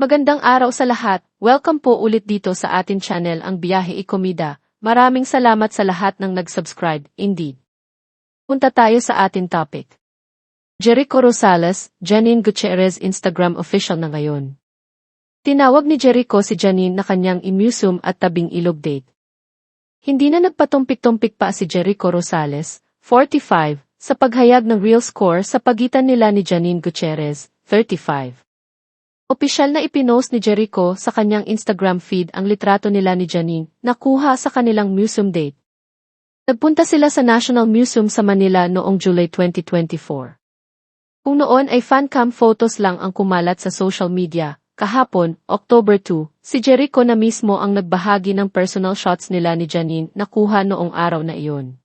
Magandang araw sa lahat. Welcome po ulit dito sa atin channel ang Biyahe Ikomida. Maraming salamat sa lahat ng nag-subscribe, indeed. Punta tayo sa atin topic. Jericho Rosales, Janine Gutierrez Instagram official na ngayon. Tinawag ni Jericho si Janine na kanyang imusum at tabing ilog date. Hindi na nagpatumpik-tumpik pa si Jericho Rosales, 45, sa paghayag ng real score sa pagitan nila ni Janine Gutierrez, 35. Opisyal na ipinost ni Jericho sa kanyang Instagram feed ang litrato nila ni Janine na kuha sa kanilang museum date. Nagpunta sila sa National Museum sa Manila noong July 2024. Kung noon ay fancam photos lang ang kumalat sa social media, kahapon, October 2, si Jericho na mismo ang nagbahagi ng personal shots nila ni Janine na kuha noong araw na iyon.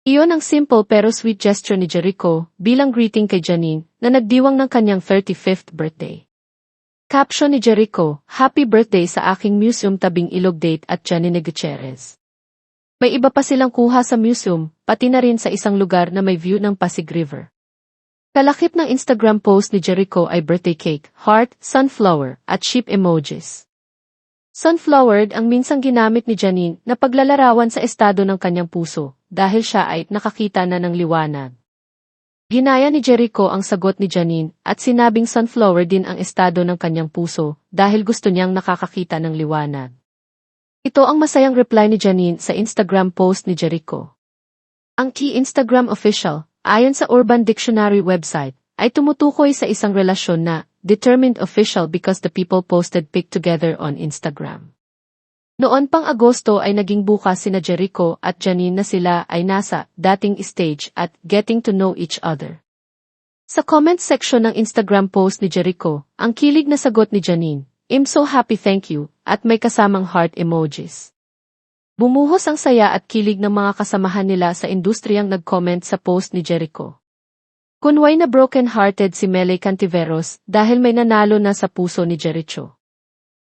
Iyon ang simple pero sweet gesture ni Jericho bilang greeting kay Janine na nagdiwang ng kanyang 35th birthday. Caption ni Jericho, Happy birthday sa aking museum tabing ilog date at Janine Gutierrez. May iba pa silang kuha sa museum, pati na rin sa isang lugar na may view ng Pasig River. Kalakip ng Instagram post ni Jericho ay birthday cake, heart, sunflower, at sheep emojis. Sunflower ang minsang ginamit ni Janine na paglalarawan sa estado ng kanyang puso dahil siya ay nakakita na ng liwanag. Ginaya ni Jericho ang sagot ni Janine at sinabing sunflower din ang estado ng kanyang puso dahil gusto niyang nakakakita ng liwanag. Ito ang masayang reply ni Janine sa Instagram post ni Jericho. Ang key Instagram official, ayon sa Urban Dictionary website, ay tumutukoy sa isang relasyon na determined official because the people posted pic together on Instagram. Noon pang Agosto ay naging bukas sina Jericho at Janine na sila ay nasa dating stage at getting to know each other. Sa comment section ng Instagram post ni Jericho, ang kilig na sagot ni Janine, I'm so happy thank you, at may kasamang heart emojis. Bumuhos ang saya at kilig ng mga kasamahan nila sa industriyang nag-comment sa post ni Jericho. Kunway na broken-hearted si Melay Cantiveros dahil may nanalo na sa puso ni Jericho.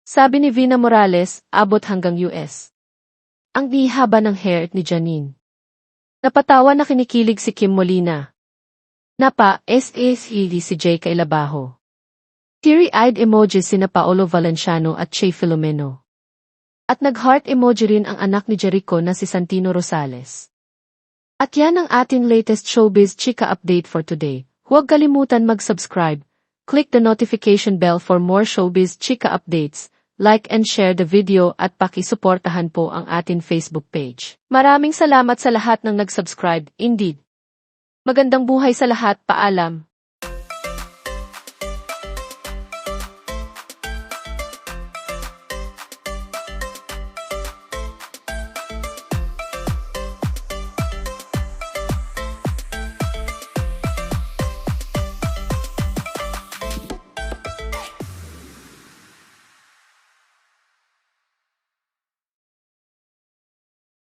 Sabi ni Vina Morales, abot hanggang US. Ang haba ng hair ni Janine. Napatawa na kinikilig si Kim Molina. Napa, SSED si Jay Cailabajo. Teary-eyed emojis sina Paolo Valenciano at Che Filomeno. At nag-heart emoji rin ang anak ni Jericho na si Santino Rosales. At yan ang ating latest showbiz chika update for today. Huwag kalimutan mag-subscribe. Click the notification bell for more showbiz chika updates. Like and share the video at pakisuportahan po ang atin Facebook page. Maraming salamat sa lahat ng nag-subscribe, indeed. Magandang buhay sa lahat, paalam.